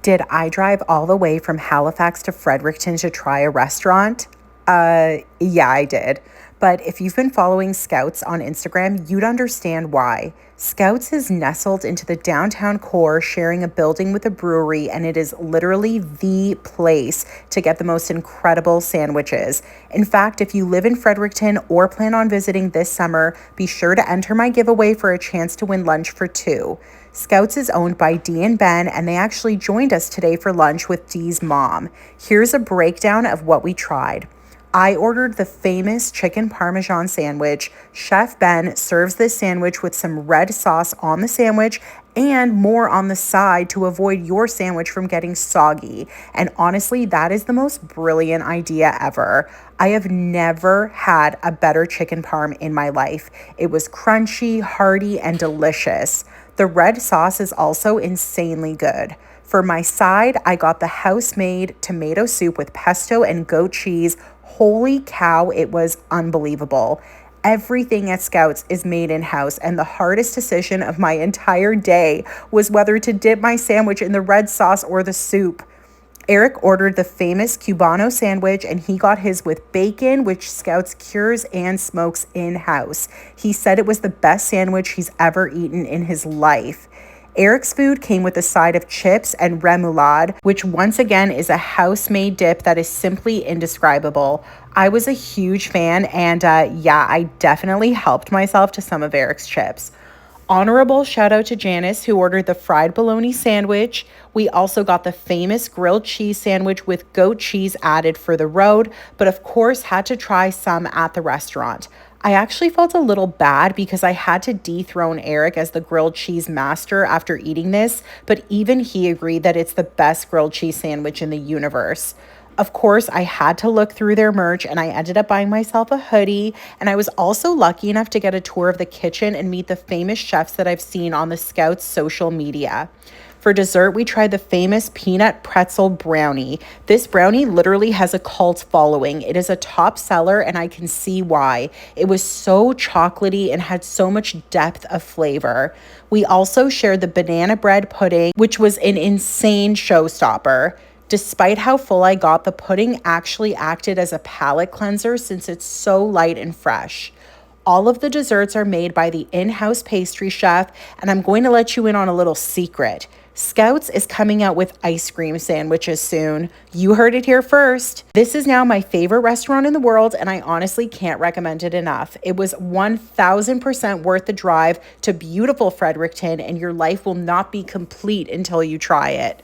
Did I drive all the way from Halifax to Fredericton to try a restaurant? Yeah, I did. But if you've been following Scouts on Instagram, you'd understand why. Scouts is nestled into the downtown core, sharing a building with a brewery, and it is literally the place to get the most incredible sandwiches. In fact, if you live in Fredericton or plan on visiting this summer, be sure to enter my giveaway for a chance to win lunch for two. Scouts is owned by Dee and Ben, and they actually joined us today for lunch with Dee's mom. Here's a breakdown of what we tried. I ordered the famous chicken Parmesan sandwich. Chef Ben serves this sandwich with some red sauce on the sandwich and more on the side to avoid your sandwich from getting soggy. And honestly, that is the most brilliant idea ever. I have never had a better chicken parm in my life. It was crunchy, hearty, and delicious. The red sauce is also insanely good. For my side, I got the house-made tomato soup with pesto and goat cheese. Holy cow, it was unbelievable. Everything at Scouts is made in-house, and the hardest decision of my entire day was whether to dip my sandwich in the red sauce or the soup. Eric ordered the famous Cubano Sandwich, and he got his with bacon, which Scouts cures and smokes in-house. He said it was the best sandwich he's ever eaten in his life. Eric's food came with a side of chips and remoulade, which once again is a house-made dip that is simply indescribable. I was a huge fan, and yeah, I definitely helped myself to some of Eric's chips. Honorable shout out to Janice, who ordered the fried bologna sandwich. We also got the famous grilled cheese sandwich with goat cheese added for the road, but of course had to try some at the restaurant. I actually felt a little bad because I had to dethrone Eric as the grilled cheese master after eating this, but even he agreed that it's the best grilled cheese sandwich in the universe. Of course, I had to look through their merch, and I ended up buying myself a hoodie, and I was also lucky enough to get a tour of the kitchen and meet the famous chefs that I've seen on the Scouts social media. For dessert, we tried the famous peanut pretzel brownie. This brownie literally has a cult following. It is a top seller, and I can see why. It was so chocolatey and had so much depth of flavor. We also shared the banana bread pudding, which was an insane showstopper. Despite how full I got, the pudding actually acted as a palate cleanser since it's so light and fresh. All of the desserts are made by the in-house pastry chef, and I'm going to let you in on a little secret. Scouts is coming out with ice cream sandwiches soon. You heard it here first. This is now my favorite restaurant in the world, and I honestly can't recommend it enough. It was 1000% worth the drive to beautiful Fredericton, and your life will not be complete until you try it.